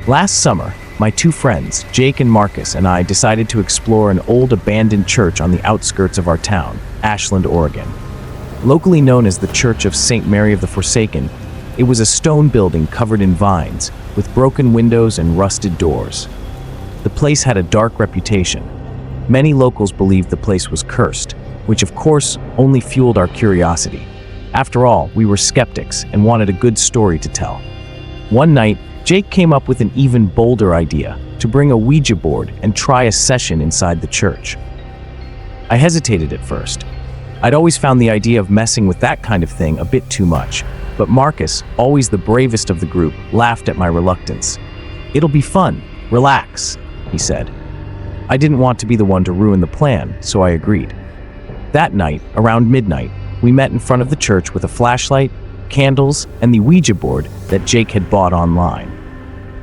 Last summer, my two friends, Jake and Marcus, and I decided to explore an old abandoned church on the outskirts of our town, Ashland, Oregon. Locally known as the Church of St. Mary of the Forsaken, it was a stone building covered in vines, with broken windows and rusted doors. The place had a dark reputation. Many locals believed the place was cursed, which of course only fueled our curiosity. After all, we were skeptics and wanted a good story to tell. One night, Jake came up with an even bolder idea, to bring a Ouija board and try a session inside the church. I hesitated at first. I'd always found the idea of messing with that kind of thing a bit too much, but Marcus, always the bravest of the group, laughed at my reluctance. "It'll be fun. Relax," he said. I didn't want to be the one to ruin the plan, so I agreed. That night, around midnight, we met in front of the church with a flashlight, candles, and the Ouija board that Jake had bought online.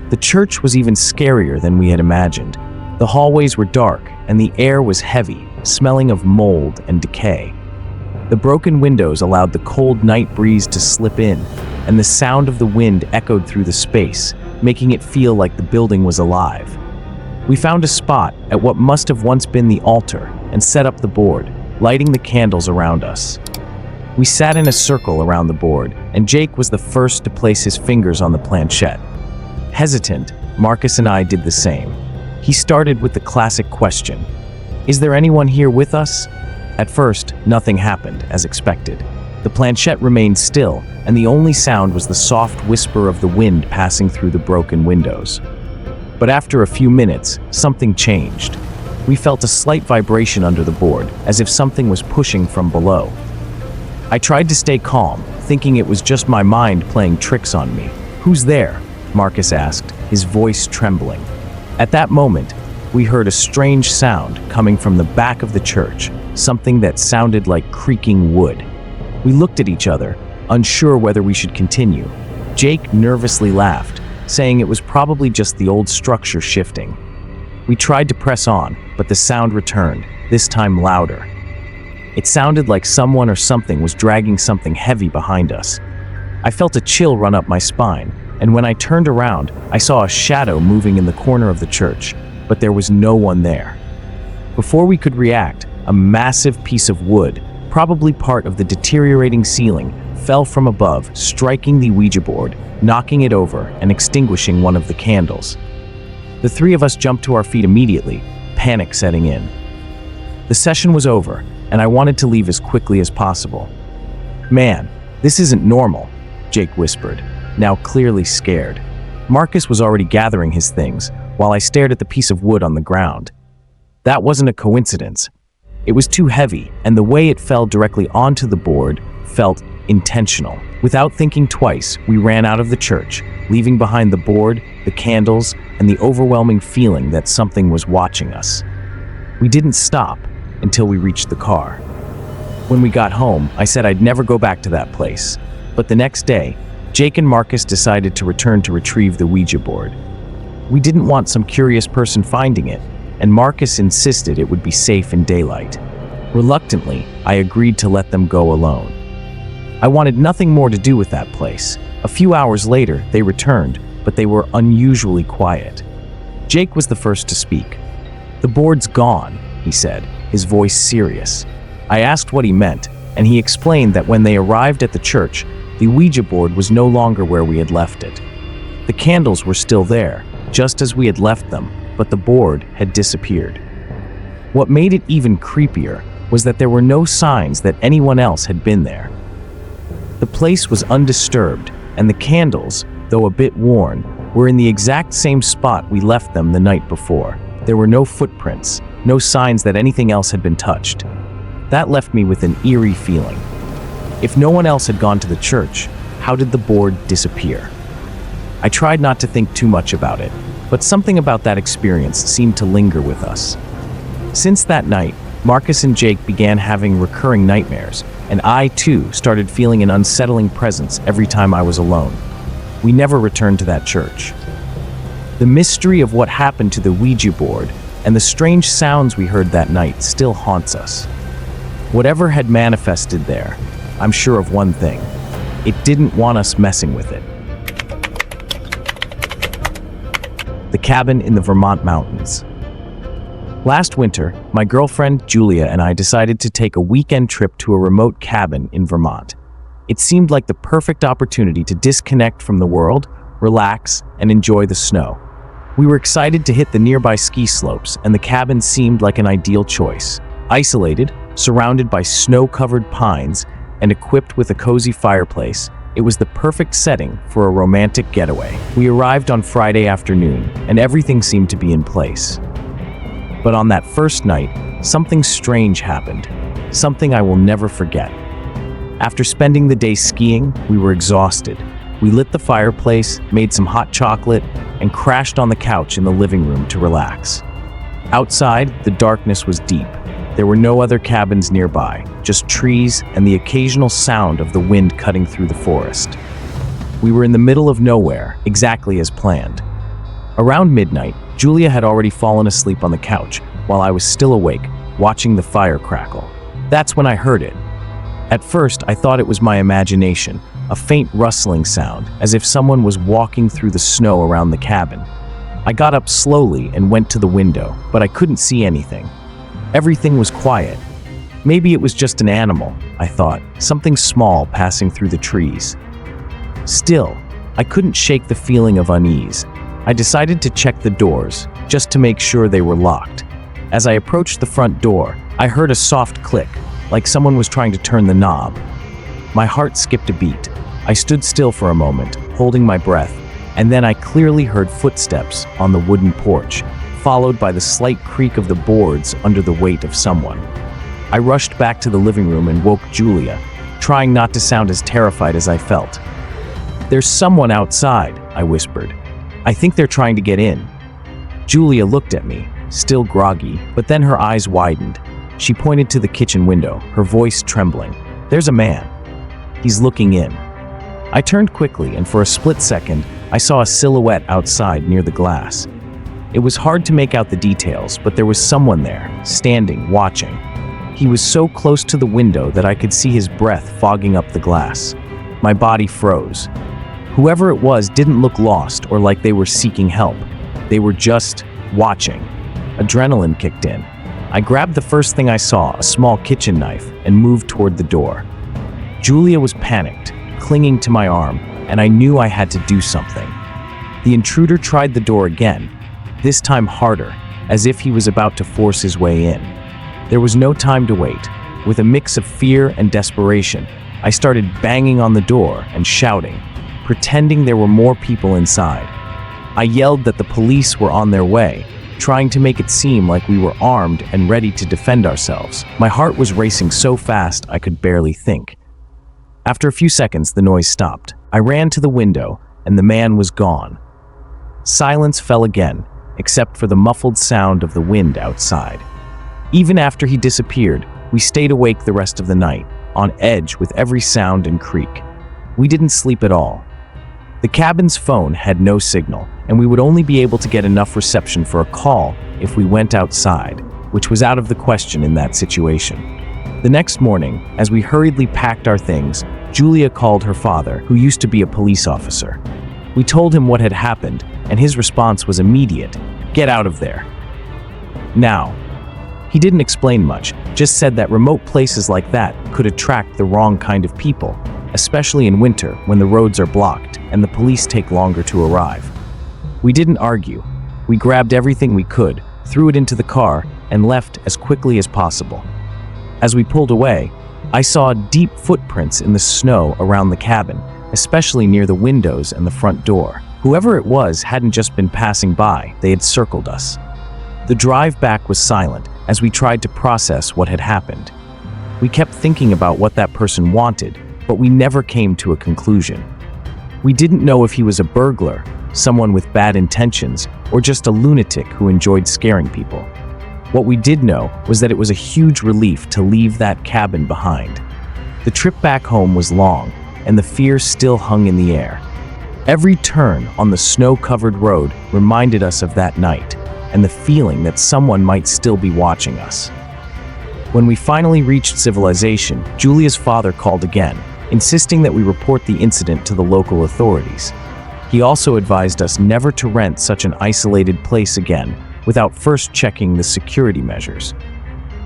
The church was even scarier than we had imagined. The hallways were dark, and the air was heavy, smelling of mold and decay. The broken windows allowed the cold night breeze to slip in, and the sound of the wind echoed through the space, making it feel like the building was alive. We found a spot at what must have once been the altar and set up the board, lighting the candles around us. We sat in a circle around the board, and Jake was the first to place his fingers on the planchette. Hesitant, Marcus and I did the same. He started with the classic question, "Is there anyone here with us?" At first, nothing happened, as expected. The planchette remained still, and the only sound was the soft whisper of the wind passing through the broken windows. But after a few minutes, something changed. We felt a slight vibration under the board, as if something was pushing from below. I tried to stay calm, thinking it was just my mind playing tricks on me. "Who's there?" Marcus asked, his voice trembling. At that moment, we heard a strange sound coming from the back of the church, something that sounded like creaking wood. We looked at each other, unsure whether we should continue. Jake nervously laughed, saying it was probably just the old structure shifting. We tried to press on, but the sound returned, this time louder. It sounded like someone or something was dragging something heavy behind us. I felt a chill run up my spine, and when I turned around, I saw a shadow moving in the corner of the church, but there was no one there. Before we could react, a massive piece of wood, probably part of the deteriorating ceiling, fell from above, striking the Ouija board, knocking it over and extinguishing one of the candles. The three of us jumped to our feet immediately, panic setting in. The session was over, and I wanted to leave as quickly as possible. "Man, this isn't normal," Jake whispered, now clearly scared. Marcus was already gathering his things, while I stared at the piece of wood on the ground. That wasn't a coincidence. It was too heavy, and the way it fell directly onto the board felt intentional. Without thinking twice, we ran out of the church, leaving behind the board, the candles, and the overwhelming feeling that something was watching us. We didn't stop until we reached the car. When we got home, I said I'd never go back to that place. But the next day, Jake and Marcus decided to return to retrieve the Ouija board. We didn't want some curious person finding it, and Marcus insisted it would be safe in daylight. Reluctantly, I agreed to let them go alone. I wanted nothing more to do with that place. A few hours later, they returned, but they were unusually quiet. Jake was the first to speak. "The board's gone," he said, his voice serious. I asked what he meant, and he explained that when they arrived at the church, the Ouija board was no longer where we had left it. The candles were still there, just as we had left them, but the board had disappeared. What made it even creepier was that there were no signs that anyone else had been there. The place was undisturbed, and the candles, though a bit worn, were in the exact same spot we left them the night before. There were no footprints, no signs that anything else had been touched. That left me with an eerie feeling. If no one else had gone to the church, how did the board disappear? I tried not to think too much about it, but something about that experience seemed to linger with us. Since that night, Marcus and Jake began having recurring nightmares, and I, too, started feeling an unsettling presence every time I was alone. We never returned to that church. The mystery of what happened to the Ouija board and the strange sounds we heard that night still haunts us. Whatever had manifested there, I'm sure of one thing: it didn't want us messing with it. the cabin in the Vermont mountains. Last winter, my girlfriend Julia and I decided to take a weekend trip to a remote cabin in Vermont. It seemed like the perfect opportunity to disconnect from the world, relax, and enjoy the snow. We were excited to hit the nearby ski slopes, and the cabin seemed like an ideal choice. Isolated, surrounded by snow-covered pines, and equipped with a cozy fireplace, it was the perfect setting for a romantic getaway. We arrived on Friday afternoon, and everything seemed to be in place. But on that first night, something strange happened, something I will never forget. After spending the day skiing, we were exhausted. We lit the fireplace, made some hot chocolate, and crashed on the couch in the living room to relax. Outside, the darkness was deep. There were no other cabins nearby, just trees and the occasional sound of the wind cutting through the forest. We were in the middle of nowhere, exactly as planned. Around midnight, Julia had already fallen asleep on the couch, while I was still awake, watching the fire crackle. That's when I heard it. At first, I thought it was my imagination, a faint rustling sound, as if someone was walking through the snow around the cabin. I got up slowly and went to the window, but I couldn't see anything. Everything was quiet. Maybe it was just an animal, I thought, something small passing through the trees. Still, I couldn't shake the feeling of unease. I decided to check the doors, just to make sure they were locked. As I approached the front door, I heard a soft click, like someone was trying to turn the knob. My heart skipped a beat. I stood still for a moment, holding my breath, and then I clearly heard footsteps on the wooden porch, followed by the slight creak of the boards under the weight of someone. I rushed back to the living room and woke Julia, trying not to sound as terrified as I felt. "There's someone outside," I whispered. "I think they're trying to get in." Julia looked at me, still groggy, but then her eyes widened. She pointed to the kitchen window, her voice trembling. "There's a man. He's looking in." I turned quickly, and for a split second, I saw a silhouette outside near the glass. It was hard to make out the details, but there was someone there, standing, watching. He was so close to the window that I could see his breath fogging up the glass. My body froze. Whoever it was didn't look lost or like they were seeking help. They were just watching. Adrenaline kicked in. I grabbed the first thing I saw, a small kitchen knife, and moved toward the door. Julia was panicked, clinging to my arm, and I knew I had to do something. The intruder tried the door again, this time harder, as if he was about to force his way in. There was no time to wait. With a mix of fear and desperation, I started banging on the door and shouting, pretending there were more people inside. I yelled that the police were on their way, trying to make it seem like we were armed and ready to defend ourselves. My heart was racing so fast I could barely think. After a few seconds, the noise stopped. I ran to the window, and the man was gone. Silence fell again, except for the muffled sound of the wind outside. Even after he disappeared, we stayed awake the rest of the night, on edge with every sound and creak. We didn't sleep at all. The cabin's phone had no signal, and we would only be able to get enough reception for a call if we went outside, which was out of the question in that situation. The next morning, as we hurriedly packed our things, Julia called her father, who used to be a police officer. We told him what had happened, and his response was immediate: "Get out of there." Now, he didn't explain much, just said that remote places like that could attract the wrong kind of people, especially in winter when the roads are blocked and the police take longer to arrive. We didn't argue. We grabbed everything we could, threw it into the car, and left as quickly as possible. As we pulled away, I saw deep footprints in the snow around the cabin, especially near the windows and the front door. Whoever it was hadn't just been passing by, they had circled us. The drive back was silent as we tried to process what had happened. We kept thinking about what that person wanted, but we never came to a conclusion. We didn't know if he was a burglar, someone with bad intentions, or just a lunatic who enjoyed scaring people. What we did know was that it was a huge relief to leave that cabin behind. The trip back home was long, and the fear still hung in the air. Every turn on the snow-covered road reminded us of that night, and the feeling that someone might still be watching us. When we finally reached civilization, Julia's father called again, insisting that we report the incident to the local authorities. He also advised us never to rent such an isolated place again without first checking the security measures.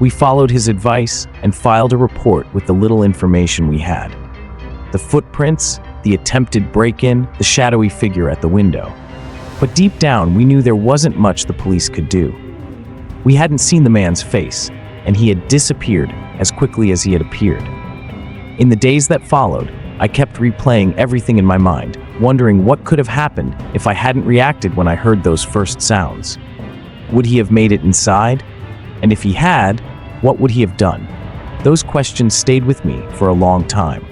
We followed his advice and filed a report with the little information we had. The footprints, the attempted break-in, the shadowy figure at the window. But deep down, we knew there wasn't much the police could do. We hadn't seen the man's face, and he had disappeared as quickly as he had appeared. In the days that followed, I kept replaying everything in my mind, wondering what could have happened if I hadn't reacted when I heard those first sounds. Would he have made it inside? And if he had, what would he have done? Those questions stayed with me for a long time.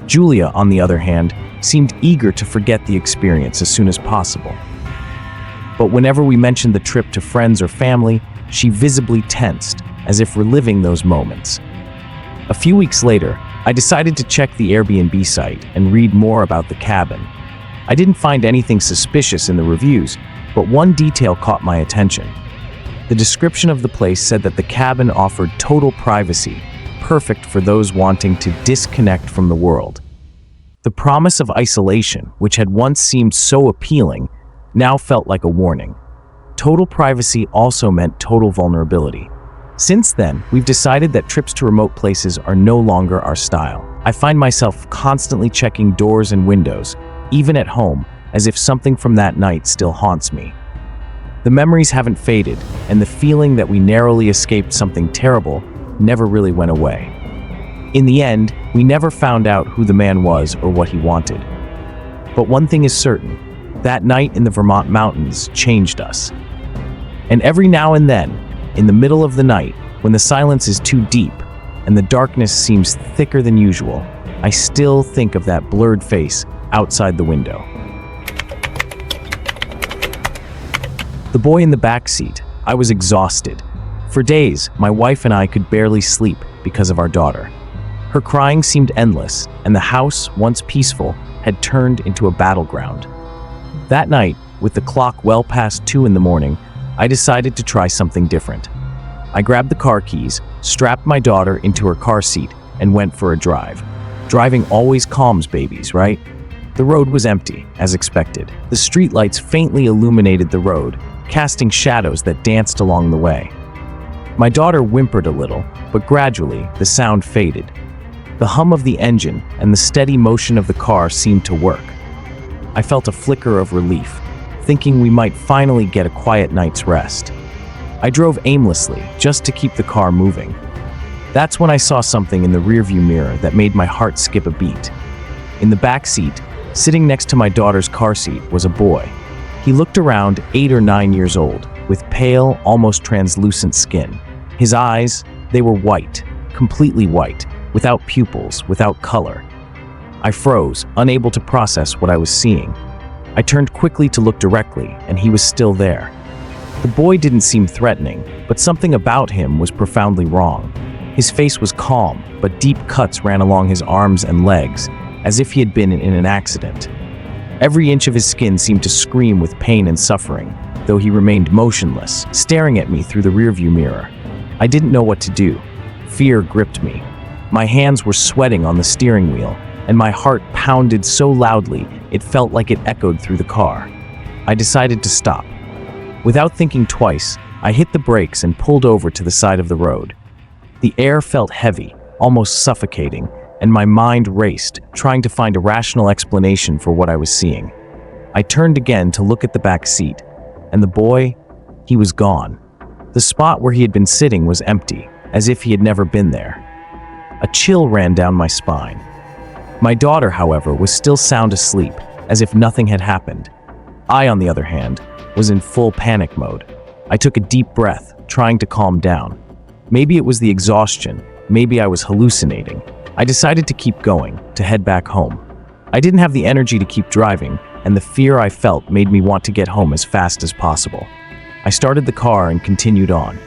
Julia, on the other hand, seemed eager to forget the experience as soon as possible. But whenever we mentioned the trip to friends or family, she visibly tensed, as if reliving those moments. A few weeks later, I decided to check the Airbnb site and read more about the cabin. I didn't find anything suspicious in the reviews, but one detail caught my attention. The description of the place said that the cabin offered total privacy, perfect for those wanting to disconnect from the world. The promise of isolation, which had once seemed so appealing, now felt like a warning. Total privacy also meant total vulnerability. Since then, we've decided that trips to remote places are no longer our style. I find myself constantly checking doors and windows, even at home, as if something from that night still haunts me. The memories haven't faded, and the feeling that we narrowly escaped something terrible never really went away. In the end, we never found out who the man was or what he wanted. But one thing is certain, that night in the Vermont mountains changed us. And every now and then, in the middle of the night, when the silence is too deep and the darkness seems thicker than usual, I still think of that blurred face outside the window. The boy in the back seat. I was exhausted. For days, my wife and I could barely sleep because of our daughter. Her crying seemed endless, and the house, once peaceful, had turned into a battleground. That night, with the clock well past 2 in the morning, I decided to try something different. I grabbed the car keys, strapped my daughter into her car seat, and went for a drive. Driving always calms babies, right? The road was empty, as expected. The streetlights faintly illuminated the road, casting shadows that danced along the way. My daughter whimpered a little, but gradually the sound faded. The hum of the engine and the steady motion of the car seemed to work. I felt a flicker of relief, thinking we might finally get a quiet night's rest. I drove aimlessly, just to keep the car moving. That's when I saw something in the rearview mirror that made my heart skip a beat. In the back seat, sitting next to my daughter's car seat, was a boy. He looked around 8 or 9 years old, with pale, almost translucent skin. His eyes, they were white, completely white, without pupils, without color. I froze, unable to process what I was seeing. I turned quickly to look directly, and he was still there. The boy didn't seem threatening, but something about him was profoundly wrong. His face was calm, but deep cuts ran along his arms and legs, as if he had been in an accident. Every inch of his skin seemed to scream with pain and suffering, though he remained motionless, staring at me through the rearview mirror. I didn't know what to do. Fear gripped me. My hands were sweating on the steering wheel, and my heart pounded so loudly it felt like it echoed through the car. I decided to stop. Without thinking twice, I hit the brakes and pulled over to the side of the road. The air felt heavy, almost suffocating, and my mind raced, trying to find a rational explanation for what I was seeing. I turned again to look at the back seat, and the boy, he was gone. The spot where he had been sitting was empty, as if he had never been there. A chill ran down my spine. My daughter, however, was still sound asleep, as if nothing had happened. I, on the other hand, was in full panic mode. I took a deep breath, trying to calm down. Maybe it was the exhaustion, maybe I was hallucinating. I decided to keep going, to head back home. I didn't have the energy to keep driving, and the fear I felt made me want to get home as fast as possible. I started the car and continued on.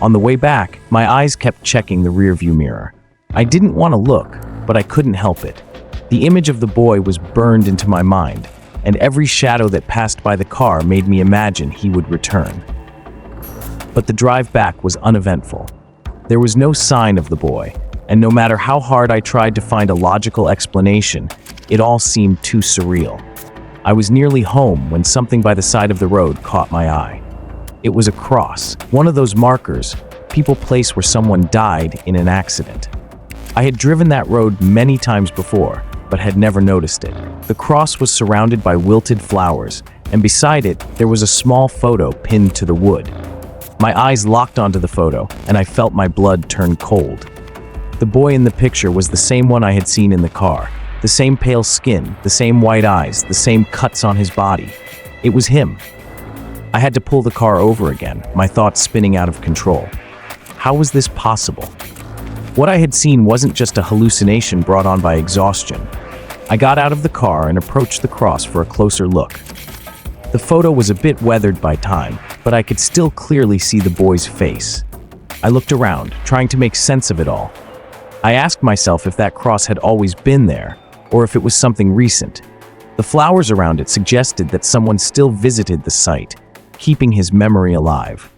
On the way back, my eyes kept checking the rearview mirror. I didn't want to look, but I couldn't help it. The image of the boy was burned into my mind, and every shadow that passed by the car made me imagine he would return. But the drive back was uneventful. There was no sign of the boy, and no matter how hard I tried to find a logical explanation, it all seemed too surreal. I was nearly home when something by the side of the road caught my eye. It was a cross, one of those markers people place where someone died in an accident. I had driven that road many times before, but had never noticed it. The cross was surrounded by wilted flowers, and beside it, there was a small photo pinned to the wood. My eyes locked onto the photo, and I felt my blood turn cold. The boy in the picture was the same one I had seen in the car. The same pale skin, the same white eyes, the same cuts on his body. It was him. I had to pull the car over again, my thoughts spinning out of control. How was this possible? What I had seen wasn't just a hallucination brought on by exhaustion. I got out of the car and approached the cross for a closer look. The photo was a bit weathered by time, but I could still clearly see the boy's face. I looked around, trying to make sense of it all. I asked myself if that cross had always been there, or if it was something recent. The flowers around it suggested that someone still visited the site, keeping his memory alive.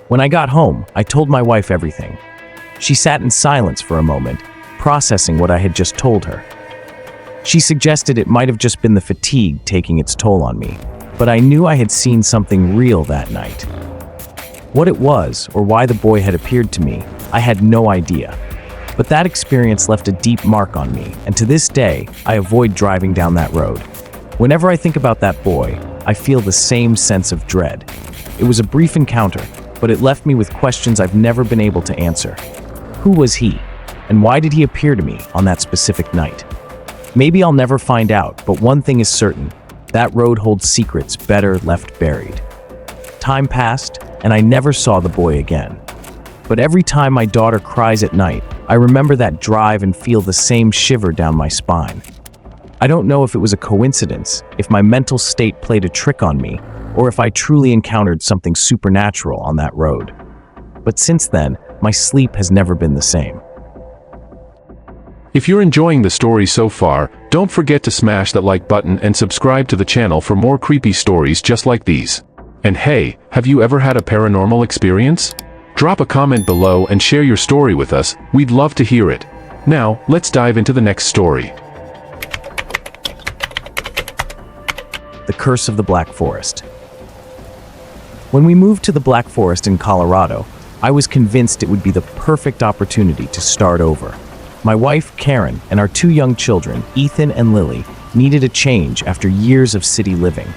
When I got home, I told my wife everything. She sat in silence for a moment, processing what I had just told her. She suggested it might have just been the fatigue taking its toll on me, but I knew I had seen something real that night. What it was, or why the boy had appeared to me, I had no idea. But that experience left a deep mark on me, and to this day, I avoid driving down that road. Whenever I think about that boy, I feel the same sense of dread. It was a brief encounter, but it left me with questions I've never been able to answer. Who was he? And why did he appear to me on that specific night? Maybe I'll never find out, but one thing is certain. That road holds secrets better left buried. Time passed, and I never saw the boy again. But every time my daughter cries at night, I remember that drive and feel the same shiver down my spine. I don't know if it was a coincidence, if my mental state played a trick on me, or if I truly encountered something supernatural on that road. But since then, my sleep has never been the same. If you're enjoying the story so far, don't forget to smash that like button and subscribe to the channel for more creepy stories just like these. And hey, have you ever had a paranormal experience? Drop a comment below and share your story with us, we'd love to hear it. Now, let's dive into the next story. The Curse of the Black Forest. When we moved to the Black Forest in Colorado, I was convinced it would be the perfect opportunity to start over. My wife, Karen, and our two young children, Ethan and Lily, needed a change after years of city living.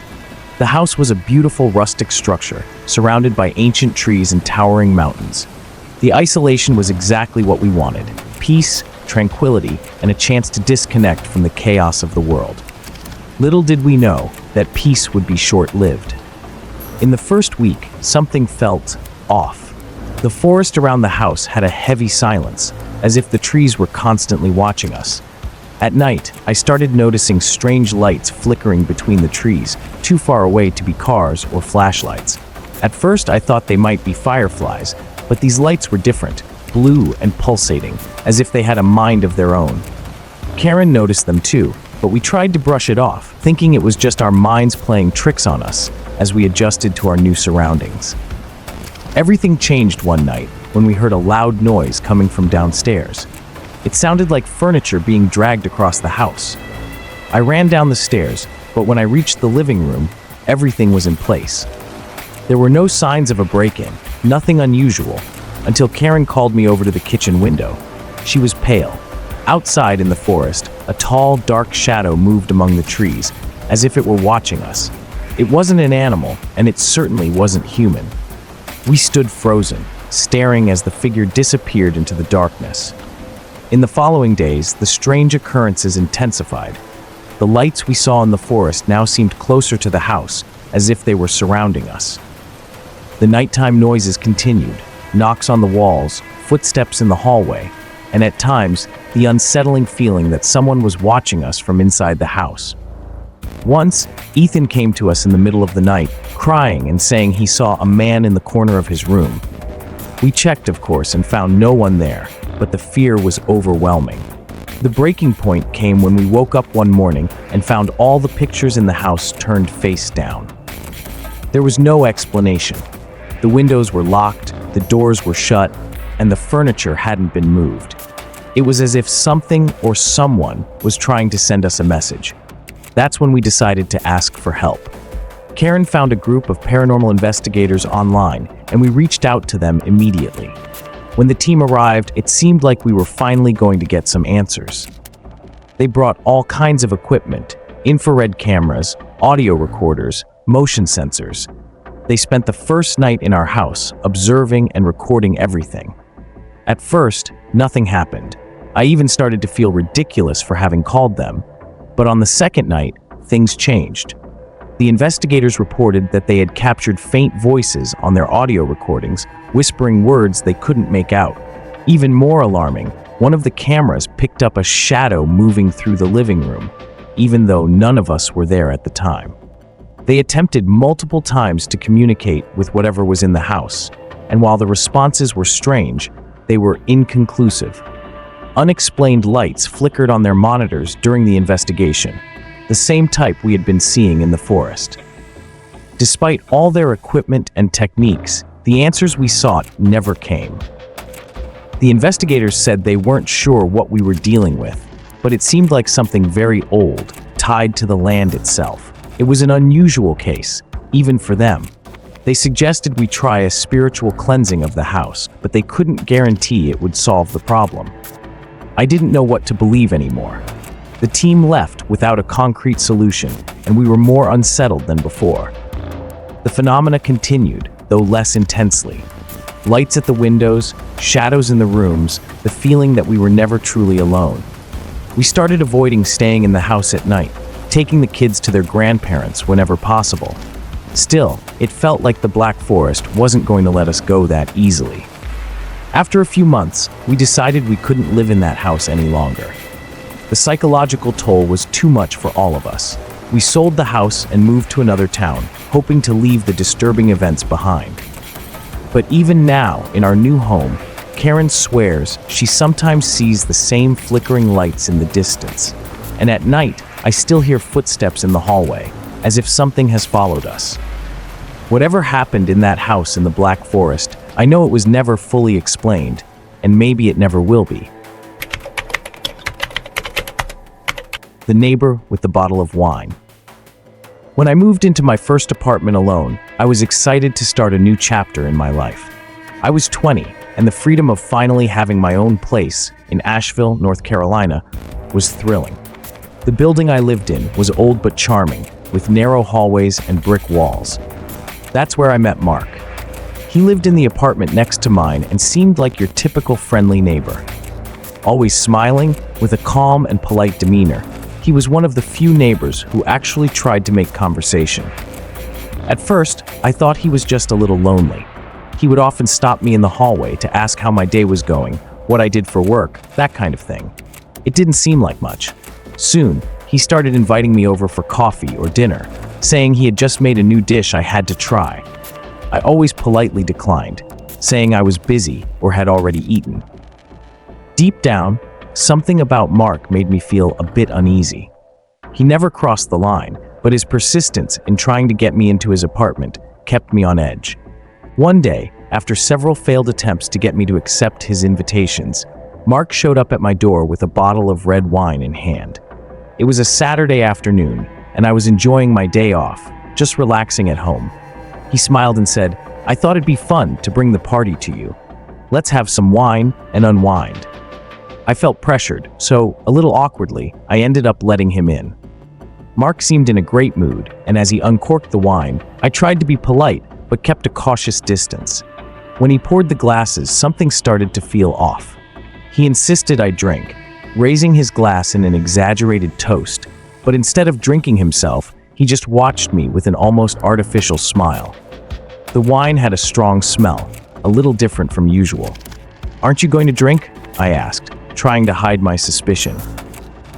The house was a beautiful rustic structure, surrounded by ancient trees and towering mountains. The isolation was exactly what we wanted: peace, tranquility, and a chance to disconnect from the chaos of the world. Little did we know that peace would be short-lived. In the first week, something felt off. The forest around the house had a heavy silence, as if the trees were constantly watching us. At night, I started noticing strange lights flickering between the trees, too far away to be cars or flashlights. At first, I thought they might be fireflies, but these lights were different, blue and pulsating, as if they had a mind of their own. Karen noticed them too, but we tried to brush it off, thinking it was just our minds playing tricks on us as we adjusted to our new surroundings. Everything changed one night when we heard a loud noise coming from downstairs. It sounded like furniture being dragged across the house. I ran down the stairs, but when I reached the living room, everything was in place. There were no signs of a break-in, nothing unusual, until Karen called me over to the kitchen window. She was pale. Outside in the forest, a tall, dark shadow moved among the trees, as if it were watching us. It wasn't an animal, and it certainly wasn't human. We stood frozen, staring as the figure disappeared into the darkness. In the following days, the strange occurrences intensified. The lights we saw in the forest now seemed closer to the house, as if they were surrounding us. The nighttime noises continued, knocks on the walls, footsteps in the hallway, and at times, the unsettling feeling that someone was watching us from inside the house. Once, Ethan came to us in the middle of the night, crying and saying he saw a man in the corner of his room. We checked, of course, and found no one there, but the fear was overwhelming. The breaking point came when we woke up one morning and found all the pictures in the house turned face down. There was no explanation. The windows were locked, the doors were shut, and the furniture hadn't been moved. It was as if something or someone was trying to send us a message. That's when we decided to ask for help. Karen found a group of paranormal investigators online, and we reached out to them immediately. When the team arrived, it seemed like we were finally going to get some answers. They brought all kinds of equipment: infrared cameras, audio recorders, motion sensors. They spent the first night in our house, observing and recording everything. At first, nothing happened. I even started to feel ridiculous for having called them. But on the second night, things changed. The investigators reported that they had captured faint voices on their audio recordings, whispering words they couldn't make out. Even more alarming, one of the cameras picked up a shadow moving through the living room, even though none of us were there at the time. They attempted multiple times to communicate with whatever was in the house, and while the responses were strange, they were inconclusive. Unexplained lights flickered on their monitors during the investigation, the same type we had been seeing in the forest. Despite all their equipment and techniques, the answers we sought never came. The investigators said they weren't sure what we were dealing with, but it seemed like something very old, tied to the land itself. It was an unusual case, even for them. They suggested we try a spiritual cleansing of the house, but they couldn't guarantee it would solve the problem. I didn't know what to believe anymore. The team left without a concrete solution, and we were more unsettled than before. The phenomena continued, though less intensely. Lights at the windows, shadows in the rooms, the feeling that we were never truly alone. We started avoiding staying in the house at night, taking the kids to their grandparents whenever possible. Still, it felt like the Black Forest wasn't going to let us go that easily. After a few months, we decided we couldn't live in that house any longer. The psychological toll was too much for all of us. We sold the house and moved to another town, hoping to leave the disturbing events behind. But even now, in our new home, Karen swears she sometimes sees the same flickering lights in the distance. And at night, I still hear footsteps in the hallway, as if something has followed us. Whatever happened in that house in the Black Forest, I know it was never fully explained, and maybe it never will be. The neighbor with the bottle of wine. When I moved into my first apartment alone, I was excited to start a new chapter in my life. I was 20, and the freedom of finally having my own place in Asheville, North Carolina, was thrilling. The building I lived in was old but charming, with narrow hallways and brick walls. That's where I met Mark. He lived in the apartment next to mine and seemed like your typical friendly neighbor. Always smiling, with a calm and polite demeanor, he was one of the few neighbors who actually tried to make conversation. At first, I thought he was just a little lonely. He would often stop me in the hallway to ask how my day was going, what I did for work, that kind of thing. It didn't seem like much. Soon, he started inviting me over for coffee or dinner, saying he had just made a new dish I had to try. I always politely declined, saying I was busy or had already eaten. Deep down, something about Mark made me feel a bit uneasy. He never crossed the line, but his persistence in trying to get me into his apartment kept me on edge. One day, after several failed attempts to get me to accept his invitations, Mark showed up at my door with a bottle of red wine in hand. It was a Saturday afternoon, and I was enjoying my day off, just relaxing at home. He smiled and said, "I thought it'd be fun to bring the party to you. Let's have some wine and unwind." I felt pressured, so, a little awkwardly, I ended up letting him in. Mark seemed in a great mood, and as he uncorked the wine, I tried to be polite, but kept a cautious distance. When he poured the glasses, something started to feel off. He insisted I drink, raising his glass in an exaggerated toast, but instead of drinking himself, he just watched me with an almost artificial smile. The wine had a strong smell, a little different from usual. "Aren't you going to drink?" I asked, trying to hide my suspicion.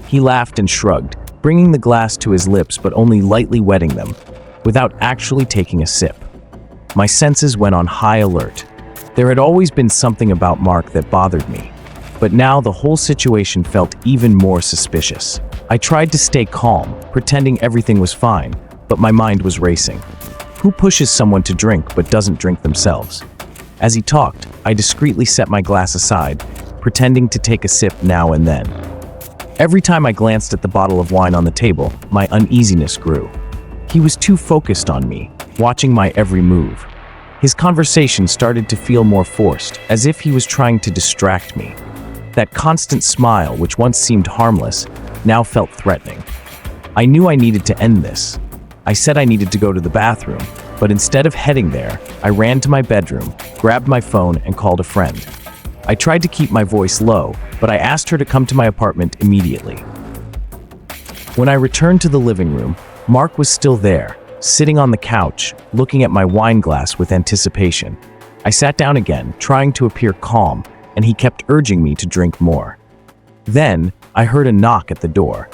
He laughed and shrugged, bringing the glass to his lips but only lightly wetting them, without actually taking a sip. My senses went on high alert. There had always been something about Mark that bothered me, but now the whole situation felt even more suspicious. I tried to stay calm, pretending everything was fine, but my mind was racing. Who pushes someone to drink but doesn't drink themselves? As he talked, I discreetly set my glass aside, pretending to take a sip now and then. Every time I glanced at the bottle of wine on the table, my uneasiness grew. He was too focused on me, watching my every move. His conversation started to feel more forced, as if he was trying to distract me. That constant smile, which once seemed harmless, now felt threatening. I knew I needed to end this. I said I needed to go to the bathroom, but instead of heading there, I ran to my bedroom, grabbed my phone, and called a friend. I tried to keep my voice low, but I asked her to come to my apartment immediately. When I returned to the living room, Mark was still there, sitting on the couch, looking at my wine glass with anticipation. I sat down again, trying to appear calm, and he kept urging me to drink more. Then, I heard a knock at the door.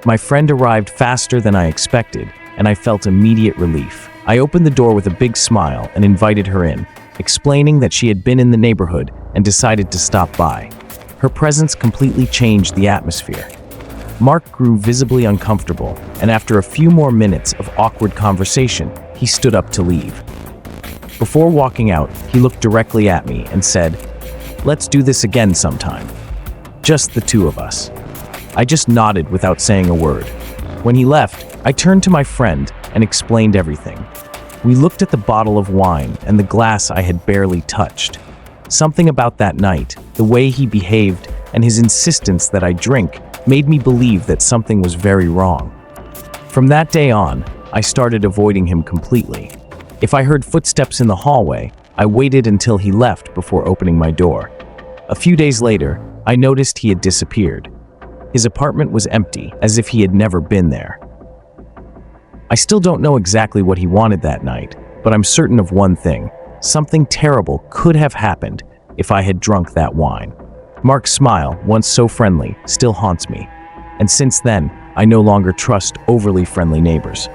My friend arrived faster than I expected, and I felt immediate relief. I opened the door with a big smile and invited her in, explaining that she had been in the neighborhood and decided to stop by. Her presence completely changed the atmosphere. Mark grew visibly uncomfortable, and after a few more minutes of awkward conversation, he stood up to leave. Before walking out, he looked directly at me and said, "Let's do this again sometime. Just the two of us." I just nodded without saying a word. When he left, I turned to my friend and explained everything. We looked at the bottle of wine and the glass I had barely touched. Something about that night, the way he behaved, and his insistence that I drink made me believe that something was very wrong. From that day on, I started avoiding him completely. If I heard footsteps in the hallway, I waited until he left before opening my door. A few days later, I noticed he had disappeared. His apartment was empty, as if he had never been there. I still don't know exactly what he wanted that night, but I'm certain of one thing. Something terrible could have happened if I had drunk that wine. Mark's smile, once so friendly, still haunts me. And since then, I no longer trust overly friendly neighbors.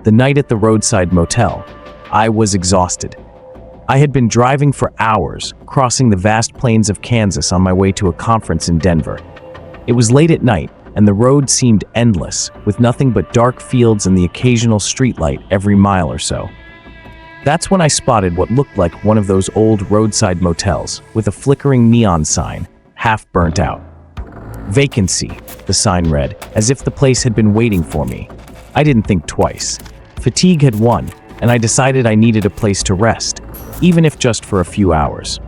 The night at the roadside motel, I was exhausted. I had been driving for hours, crossing the vast plains of Kansas on my way to a conference in Denver. It was late at night, and the road seemed endless, with nothing but dark fields and the occasional streetlight every mile or so. That's when I spotted what looked like one of those old roadside motels, with a flickering neon sign, half burnt out. "Vacancy," the sign read, as if the place had been waiting for me. I didn't think twice. Fatigue had won, and I decided I needed a place to rest, even if just for a few hours.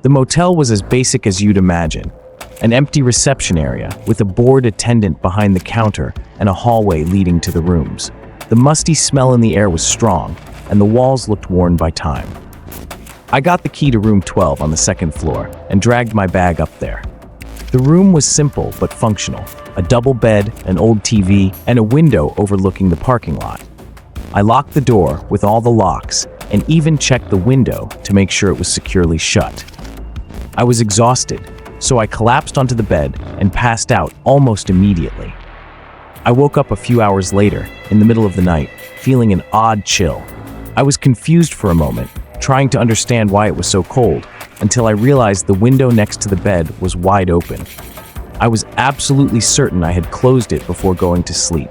The motel was as basic as you'd imagine. An empty reception area with a bored attendant behind the counter and a hallway leading to the rooms. The musty smell in the air was strong, and the walls looked worn by time. I got the key to room 12 on the second floor and dragged my bag up there. The room was simple but functional. A double bed, an old TV, and a window overlooking the parking lot. I locked the door with all the locks and even checked the window to make sure it was securely shut. I was exhausted, so I collapsed onto the bed and passed out almost immediately. I woke up a few hours later, in the middle of the night, feeling an odd chill. I was confused for a moment, trying to understand why it was so cold, until I realized the window next to the bed was wide open. I was absolutely certain I had closed it before going to sleep.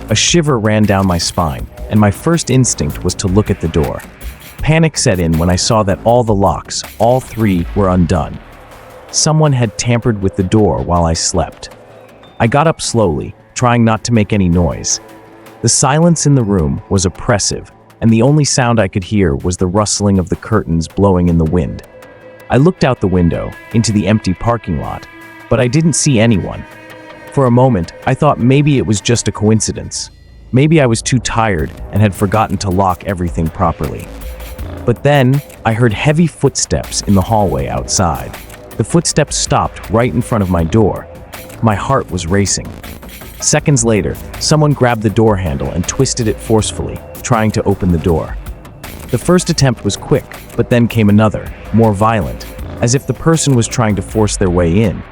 A shiver ran down my spine, and my first instinct was to look at the door. Panic set in when I saw that all the locks, all three, were undone. Someone had tampered with the door while I slept. I got up slowly, trying not to make any noise. The silence in the room was oppressive, and the only sound I could hear was the rustling of the curtains blowing in the wind. I looked out the window, into the empty parking lot, but I didn't see anyone. For a moment, I thought maybe it was just a coincidence. Maybe I was too tired and had forgotten to lock everything properly. But then, I heard heavy footsteps in the hallway outside. The footsteps stopped right in front of my door. My heart was racing. Seconds later, someone grabbed the door handle and twisted it forcefully, trying to open the door. The first attempt was quick, but then came another, more violent, as if the person was trying to force their way in.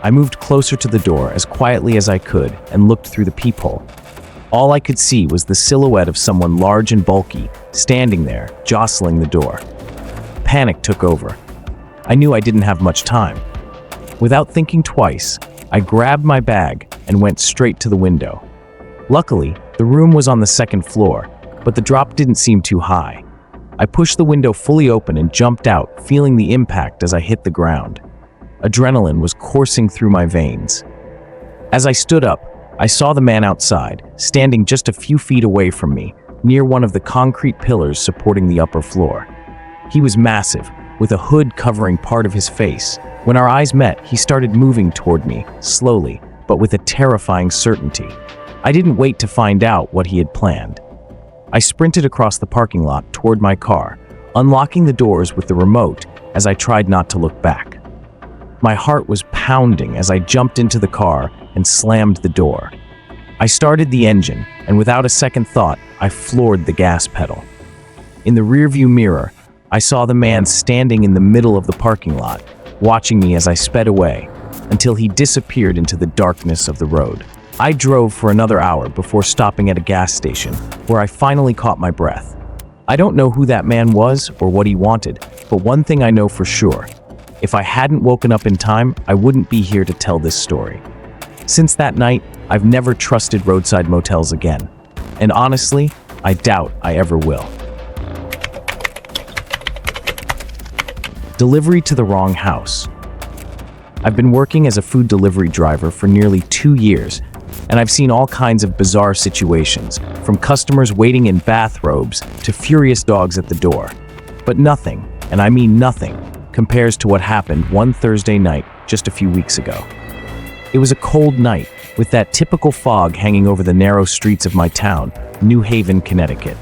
I moved closer to the door as quietly as I could and looked through the peephole. All I could see was the silhouette of someone large and bulky, standing there, jostling the door. Panic took over. I knew I didn't have much time. Without thinking twice, I grabbed my bag and went straight to the window. Luckily, the room was on the second floor, but the drop didn't seem too high. I pushed the window fully open and jumped out, feeling the impact as I hit the ground. Adrenaline was coursing through my veins. As I stood up, I saw the man outside, standing just a few feet away from me, near one of the concrete pillars supporting the upper floor. He was massive, with a hood covering part of his face. When our eyes met, he started moving toward me, slowly, but with a terrifying certainty. I didn't wait to find out what he had planned. I sprinted across the parking lot toward my car, unlocking the doors with the remote as I tried not to look back. My heart was pounding as I jumped into the car and slammed the door. I started the engine, and without a second thought, I floored the gas pedal. In the rearview mirror, I saw the man standing in the middle of the parking lot, watching me as I sped away, until he disappeared into the darkness of the road. I drove for another hour before stopping at a gas station, where I finally caught my breath. I don't know who that man was or what he wanted, but one thing I know for sure. If I hadn't woken up in time, I wouldn't be here to tell this story. Since that night, I've never trusted roadside motels again. And honestly, I doubt I ever will. Delivery to the wrong house. I've been working as a food delivery driver for nearly 2 years, and I've seen all kinds of bizarre situations, from customers waiting in bathrobes to furious dogs at the door. But nothing, and I mean nothing, compares to what happened one Thursday night just a few weeks ago. It was a cold night, with that typical fog hanging over the narrow streets of my town, New Haven, Connecticut.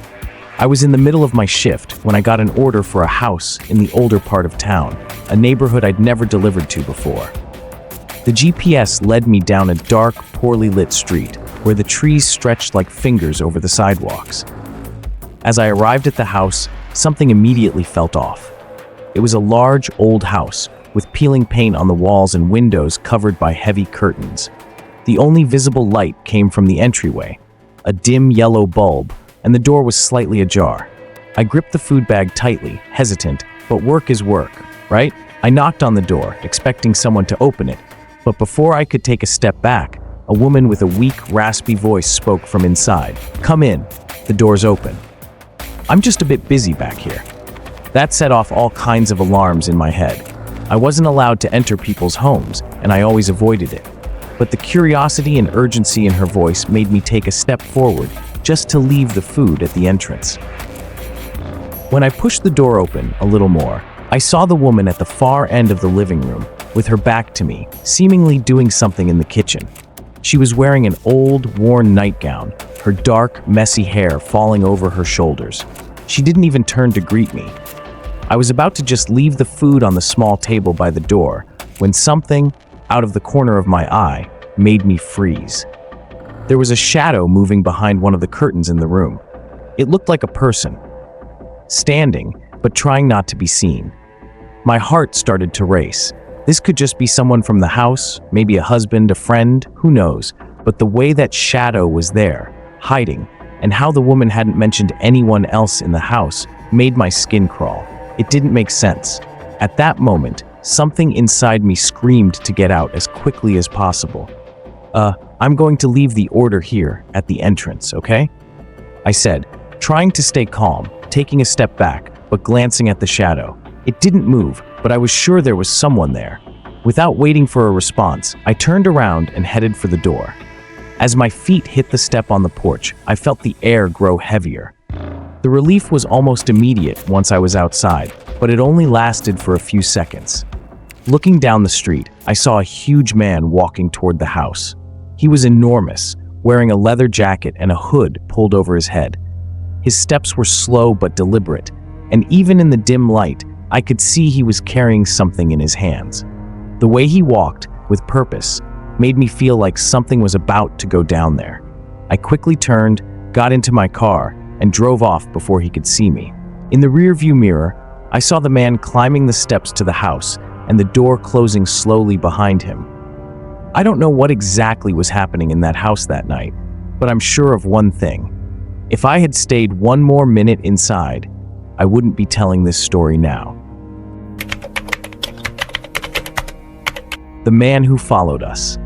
I was in the middle of my shift when I got an order for a house in the older part of town, a neighborhood I'd never delivered to before. The GPS led me down a dark, poorly lit street, where the trees stretched like fingers over the sidewalks. As I arrived at the house, something immediately felt off. It was a large, old house, with peeling paint on the walls and windows covered by heavy curtains. The only visible light came from the entryway, a dim yellow bulb, and the door was slightly ajar. I gripped the food bag tightly, hesitant, but work is work, right? I knocked on the door, expecting someone to open it, but before I could take a step back, a woman with a weak, raspy voice spoke from inside. "Come in. The door's open." "I'm just a bit busy back here." That set off all kinds of alarms in my head. I wasn't allowed to enter people's homes, and I always avoided it. But the curiosity and urgency in her voice made me take a step forward, just to leave the food at the entrance. When I pushed the door open a little more, I saw the woman at the far end of the living room, with her back to me, seemingly doing something in the kitchen. She was wearing an old, worn nightgown, her dark, messy hair falling over her shoulders. She didn't even turn to greet me. I was about to just leave the food on the small table by the door when something, out of the corner of my eye, made me freeze. There was a shadow moving behind one of the curtains in the room. It looked like a person, standing, but trying not to be seen. My heart started to race. This could just be someone from the house, maybe a husband, a friend, who knows? But the way that shadow was there, hiding, and how the woman hadn't mentioned anyone else in the house made my skin crawl. It didn't make sense. At that moment, something inside me screamed to get out as quickly as possible. I'm going to leave the order here at the entrance, okay?" I said, trying to stay calm, taking a step back, but glancing at the shadow. It didn't move, but I was sure there was someone there. Without waiting for a response, I turned around and headed for the door. As my feet hit the step on the porch, I felt the air grow heavier. The relief was almost immediate once I was outside, but it only lasted for a few seconds. Looking down the street, I saw a huge man walking toward the house. He was enormous, wearing a leather jacket and a hood pulled over his head. His steps were slow but deliberate, and even in the dim light, I could see he was carrying something in his hands. The way he walked, with purpose, made me feel like something was about to go down there. I quickly turned, got into my car, and drove off before he could see me. In the rearview mirror, I saw the man climbing the steps to the house and the door closing slowly behind him. I don't know what exactly was happening in that house that night, but I'm sure of one thing. If I had stayed one more minute inside, I wouldn't be telling this story now. The man who followed us.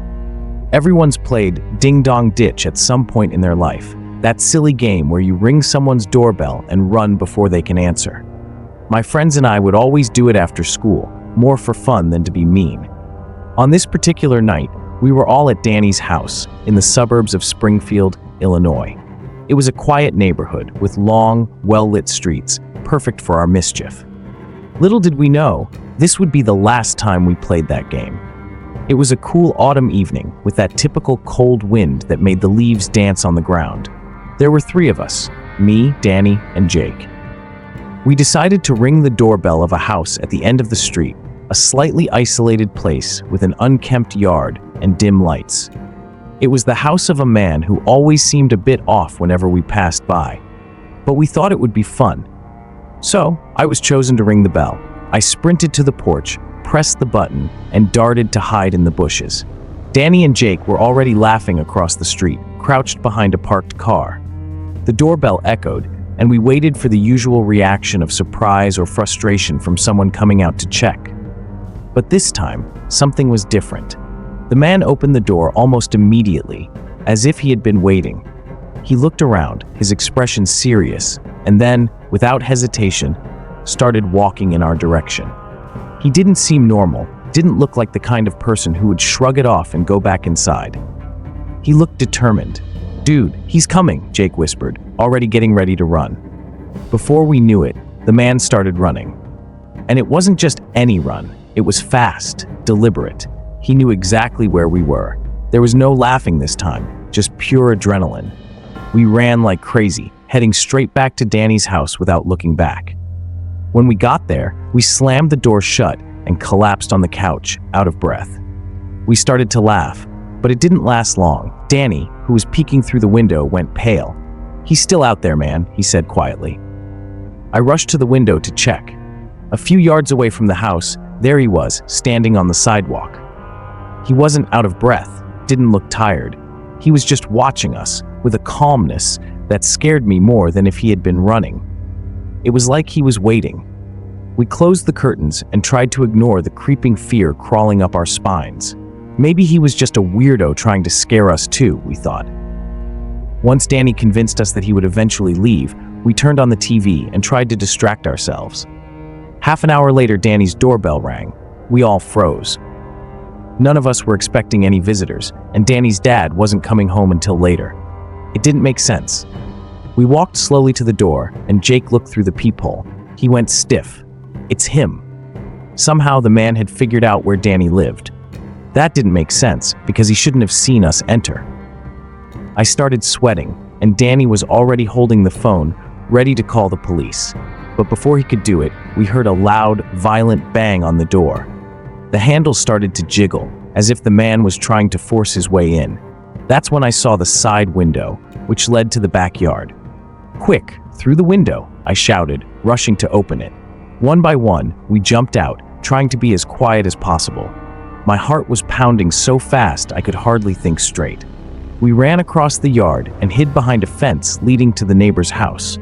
Everyone's played Ding Dong Ditch at some point in their life. That silly game where you ring someone's doorbell and run before they can answer. My friends and I would always do it after school, more for fun than to be mean. On this particular night, we were all at Danny's house in the suburbs of Springfield, Illinois. It was a quiet neighborhood with long, well-lit streets, perfect for our mischief. Little did we know, this would be the last time we played that game. It was a cool autumn evening with that typical cold wind that made the leaves dance on the ground. There were 3 of us, me, Danny, and Jake. We decided to ring the doorbell of a house at the end of the street, a slightly isolated place with an unkempt yard and dim lights. It was the house of a man who always seemed a bit off whenever we passed by, but we thought it would be fun. So, I was chosen to ring the bell. I sprinted to the porch, pressed the button, and darted to hide in the bushes. Danny and Jake were already laughing across the street, crouched behind a parked car. The doorbell echoed, and we waited for the usual reaction of surprise or frustration from someone coming out to check. But this time, something was different. The man opened the door almost immediately, as if he had been waiting. He looked around, his expression serious, and then, without hesitation, started walking in our direction. He didn't seem normal, didn't look like the kind of person who would shrug it off and go back inside. He looked determined. "Dude, he's coming," Jake whispered, already getting ready to run. Before we knew it, the man started running. And it wasn't just any run, it was fast, deliberate. He knew exactly where we were. There was no laughing this time, just pure adrenaline. We ran like crazy, heading straight back to Danny's house without looking back. When we got there, we slammed the door shut and collapsed on the couch, out of breath. We started to laugh, but it didn't last long. Danny, who was peeking through the window, went pale. "He's still out there, man," he said quietly. I rushed to the window to check. A few yards away from the house, there he was, standing on the sidewalk. He wasn't out of breath, didn't look tired. He was just watching us, with a calmness that scared me more than if he had been running. It was like he was waiting. We closed the curtains and tried to ignore the creeping fear crawling up our spines. Maybe he was just a weirdo trying to scare us too, we thought. Once Danny convinced us that he would eventually leave, we turned on the TV and tried to distract ourselves. Half an hour later, Danny's doorbell rang. We all froze. None of us were expecting any visitors, and Danny's dad wasn't coming home until later. It didn't make sense. We walked slowly to the door, and Jake looked through the peephole. He went stiff. It's him. Somehow the man had figured out where Danny lived. That didn't make sense, because he shouldn't have seen us enter. I started sweating, and Danny was already holding the phone, ready to call the police. But before he could do it, we heard a loud, violent bang on the door. The handle started to jiggle, as if the man was trying to force his way in. That's when I saw the side window, which led to the backyard. "Quick, through the window," I shouted, rushing to open it. One by one, we jumped out, trying to be as quiet as possible. My heart was pounding so fast I could hardly think straight. We ran across the yard and hid behind a fence leading to the neighbor's house.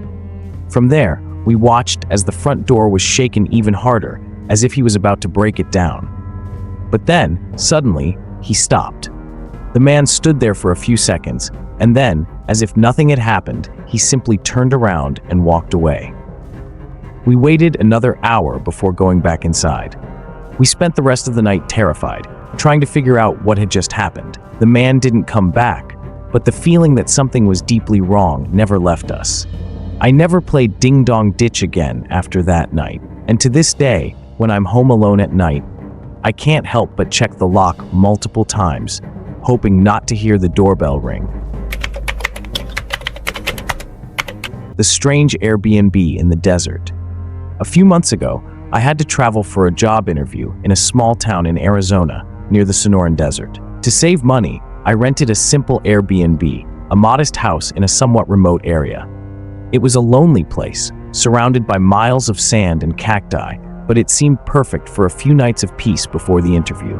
From there, we watched as the front door was shaken even harder, as if he was about to break it down. But then, suddenly, he stopped. The man stood there for a few seconds, and then, as if nothing had happened, he simply turned around and walked away. We waited another hour before going back inside. We spent the rest of the night terrified, trying to figure out what had just happened. The man didn't come back, but the feeling that something was deeply wrong never left us. I never played Ding Dong Ditch again after that night, and to this day, when I'm home alone at night, I can't help but check the lock multiple times, hoping not to hear the doorbell ring. The strange Airbnb in the desert. A few months ago, I had to travel for a job interview in a small town in Arizona near the Sonoran Desert. To save money, I rented a simple Airbnb, a modest house in a somewhat remote area. It was a lonely place, surrounded by miles of sand and cacti, but it seemed perfect for a few nights of peace before the interview.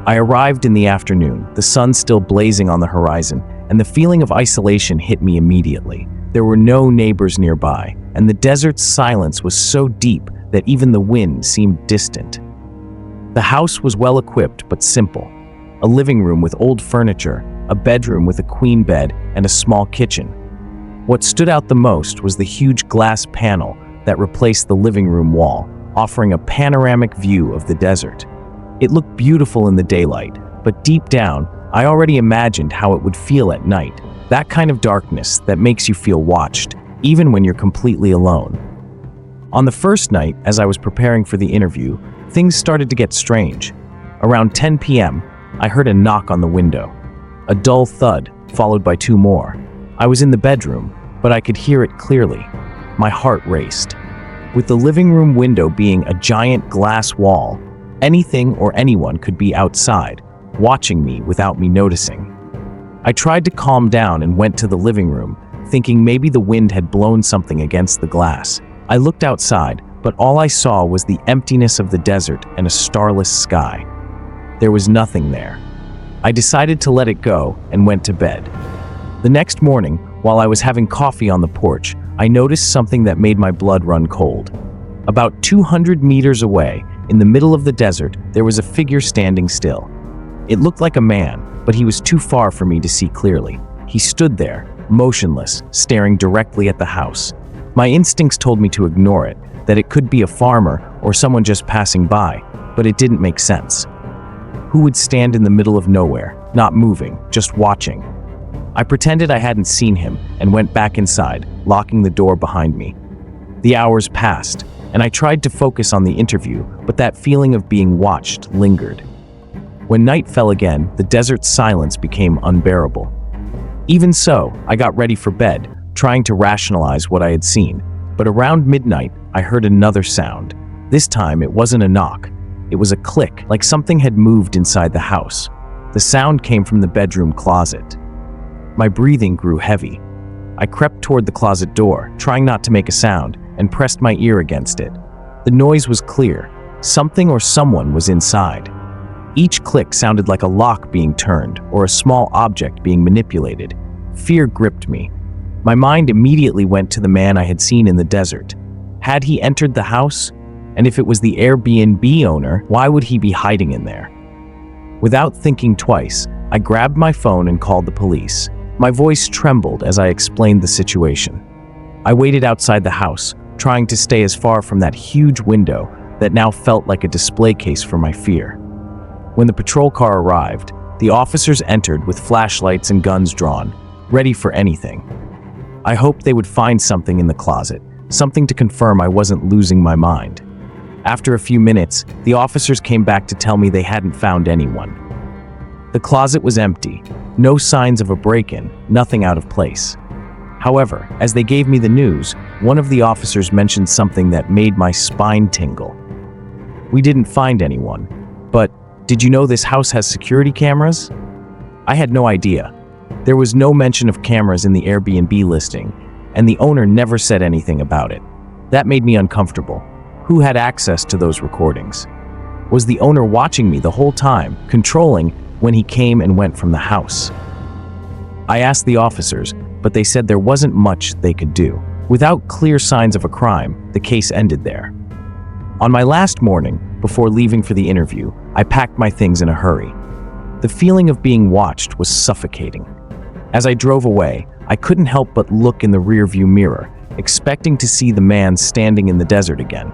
I arrived in the afternoon, the sun still blazing on the horizon, and the feeling of isolation hit me immediately. There were no neighbors nearby, and the desert's silence was so deep that even the wind seemed distant. The house was well equipped but simple. A living room with old furniture, a bedroom with a queen bed, and a small kitchen. What stood out the most was the huge glass panel that replaced the living room wall, offering a panoramic view of the desert. It looked beautiful in the daylight, but deep down, I already imagined how it would feel at night. That kind of darkness that makes you feel watched, even when you're completely alone. On the first night, as I was preparing for the interview, things started to get strange. Around 10 p.m., I heard a knock on the window. A dull thud, followed by two more. I was in the bedroom, but I could hear it clearly. My heart raced. With the living room window being a giant glass wall, anything or anyone could be outside, watching me without me noticing. I tried to calm down and went to the living room, thinking maybe the wind had blown something against the glass. I looked outside, but all I saw was the emptiness of the desert and a starless sky. There was nothing there. I decided to let it go and went to bed. The next morning, while I was having coffee on the porch, I noticed something that made my blood run cold. About 200 meters away, in the middle of the desert, there was a figure standing still. It looked like a man, but he was too far for me to see clearly. He stood there, motionless, staring directly at the house. My instincts told me to ignore it, that it could be a farmer or someone just passing by, but it didn't make sense. Who would stand in the middle of nowhere, not moving, just watching? I pretended I hadn't seen him and went back inside, locking the door behind me. The hours passed, and I tried to focus on the interview, but that feeling of being watched lingered. When night fell again, the desert's silence became unbearable. Even so, I got ready for bed, trying to rationalize what I had seen. But around midnight, I heard another sound. This time, it wasn't a knock. It was a click, like something had moved inside the house. The sound came from the bedroom closet. My breathing grew heavy. I crept toward the closet door, trying not to make a sound, and pressed my ear against it. The noise was clear. Something or someone was inside. Each click sounded like a lock being turned or a small object being manipulated. Fear gripped me. My mind immediately went to the man I had seen in the desert. Had he entered the house? And if it was the Airbnb owner, why would he be hiding in there? Without thinking twice, I grabbed my phone and called the police. My voice trembled as I explained the situation. I waited outside the house, trying to stay as far from that huge window that now felt like a display case for my fear. When the patrol car arrived, the officers entered with flashlights and guns drawn, ready for anything. I hoped they would find something in the closet, something to confirm I wasn't losing my mind. After a few minutes, the officers came back to tell me they hadn't found anyone. The closet was empty, no signs of a break-in, nothing out of place. However, as they gave me the news, one of the officers mentioned something that made my spine tingle. We didn't find anyone, but did you know this house has security cameras? I had no idea. There was no mention of cameras in the Airbnb listing, and the owner never said anything about it. That made me uncomfortable. Who had access to those recordings? Was the owner watching me the whole time, controlling when he came and went from the house? I asked the officers, but they said there wasn't much they could do. Without clear signs of a crime, the case ended there. On my last morning, before leaving for the interview, I packed my things in a hurry. The feeling of being watched was suffocating. As I drove away, I couldn't help but look in the rearview mirror, expecting to see the man standing in the desert again.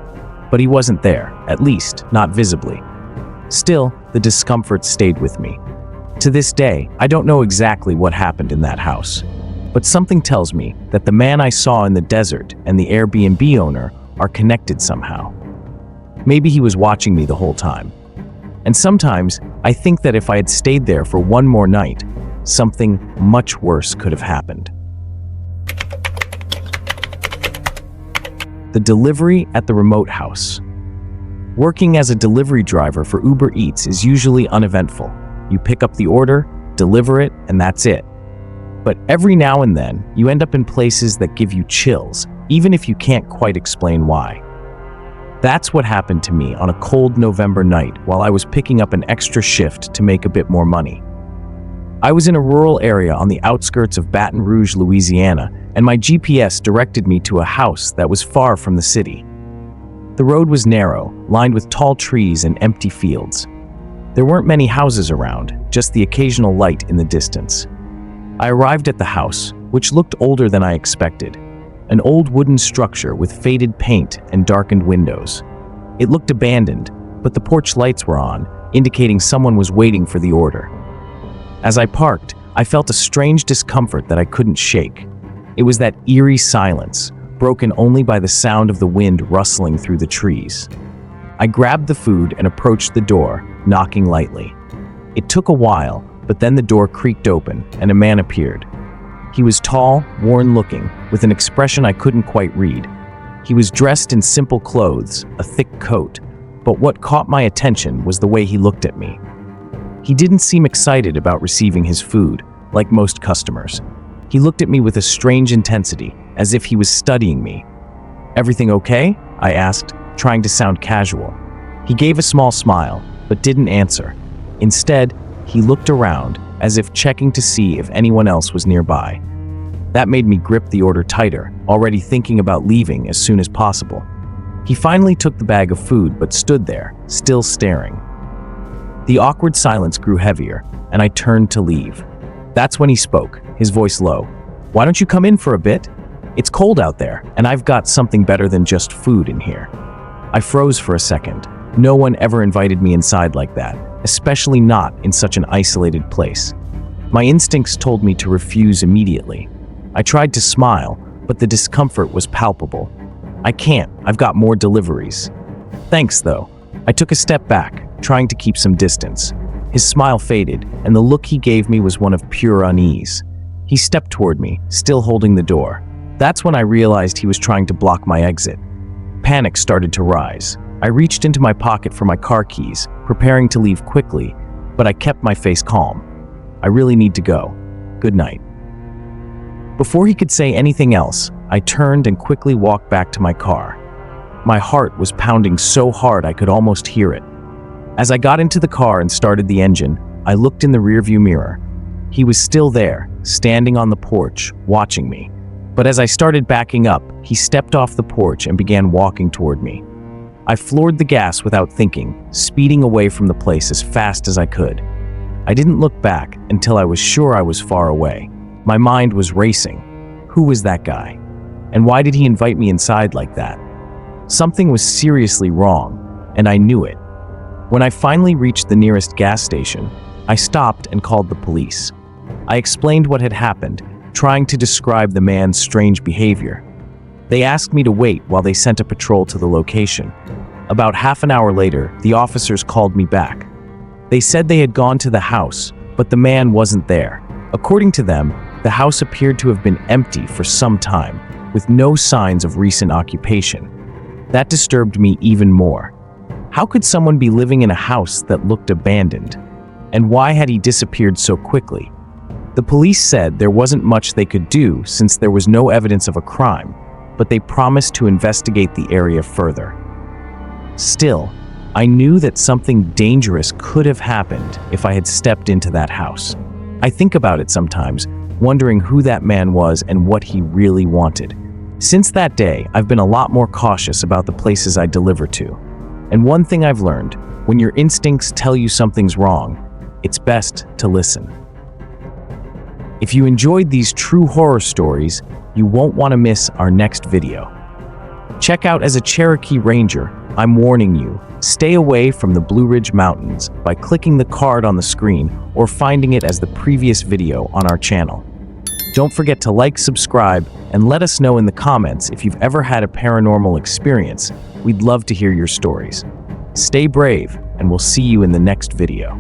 But he wasn't there, at least not visibly. Still, the discomfort stayed with me. To this day, I don't know exactly what happened in that house. But something tells me that the man I saw in the desert and the Airbnb owner are connected somehow. Maybe he was watching me the whole time. And sometimes, I think that if I had stayed there for one more night, something much worse could have happened. The delivery at the remote house. Working as a delivery driver for Uber Eats is usually uneventful. You pick up the order, deliver it, and that's it. But every now and then, you end up in places that give you chills, even if you can't quite explain why. That's what happened to me on a cold November night while I was picking up an extra shift to make a bit more money. I was in a rural area on the outskirts of Baton Rouge, Louisiana, and my GPS directed me to a house that was far from the city. The road was narrow, lined with tall trees and empty fields. There weren't many houses around, just the occasional light in the distance. I arrived at the house, which looked older than I expected. An old wooden structure with faded paint and darkened windows. It looked abandoned, but the porch lights were on, indicating someone was waiting for the order. As I parked, I felt a strange discomfort that I couldn't shake. It was that eerie silence, broken only by the sound of the wind rustling through the trees. I grabbed the food and approached the door, knocking lightly. It took a while, but then the door creaked open and a man appeared. He was tall, worn-looking, with an expression I couldn't quite read. He was dressed in simple clothes, a thick coat, but what caught my attention was the way he looked at me. He didn't seem excited about receiving his food, like most customers. He looked at me with a strange intensity, as if he was studying me. "Everything okay?" I asked, trying to sound casual. He gave a small smile, but didn't answer. Instead, he looked around, as if checking to see if anyone else was nearby. That made me grip the order tighter, already thinking about leaving as soon as possible. He finally took the bag of food but stood there, still staring. The awkward silence grew heavier, and I turned to leave. That's when he spoke, his voice low. "Why don't you come in for a bit? It's cold out there, and I've got something better than just food in here." I froze for a second. No one ever invited me inside like that, especially not in such an isolated place. My instincts told me to refuse immediately. I tried to smile, but the discomfort was palpable. "I can't, I've got more deliveries." "Thanks, though." I took a step back, trying to keep some distance. His smile faded, and the look he gave me was one of pure unease. He stepped toward me, still holding the door. That's when I realized he was trying to block my exit. Panic started to rise. I reached into my pocket for my car keys, preparing to leave quickly, but I kept my face calm. "I really need to go. Good night." Before he could say anything else, I turned and quickly walked back to my car. My heart was pounding so hard I could almost hear it. As I got into the car and started the engine, I looked in the rearview mirror. He was still there, standing on the porch, watching me. But as I started backing up, he stepped off the porch and began walking toward me. I floored the gas without thinking, speeding away from the place as fast as I could. I didn't look back until I was sure I was far away. My mind was racing. Who was that guy? And why did he invite me inside like that? Something was seriously wrong, and I knew it. When I finally reached the nearest gas station, I stopped and called the police. I explained what had happened, trying to describe the man's strange behavior. They asked me to wait while they sent a patrol to the location. About half an hour later, the officers called me back. They said they had gone to the house, but the man wasn't there. According to them, the house appeared to have been empty for some time, with no signs of recent occupation. That disturbed me even more. How could someone be living in a house that looked abandoned? And why had he disappeared so quickly? The police said there wasn't much they could do since there was no evidence of a crime, but they promised to investigate the area further. Still, I knew that something dangerous could have happened if I had stepped into that house. I think about it sometimes, wondering who that man was and what he really wanted. Since that day, I've been a lot more cautious about the places I deliver to. And one thing I've learned, when your instincts tell you something's wrong, it's best to listen. If you enjoyed these true horror stories, you won't want to miss our next video. Check out As a Cherokee Ranger, I'm warning you, stay away from the Blue Ridge Mountains by clicking the card on the screen or finding it as the previous video on our channel. Don't forget to like, subscribe, and let us know in the comments if you've ever had a paranormal experience. We'd love to hear your stories. Stay brave, and we'll see you in the next video.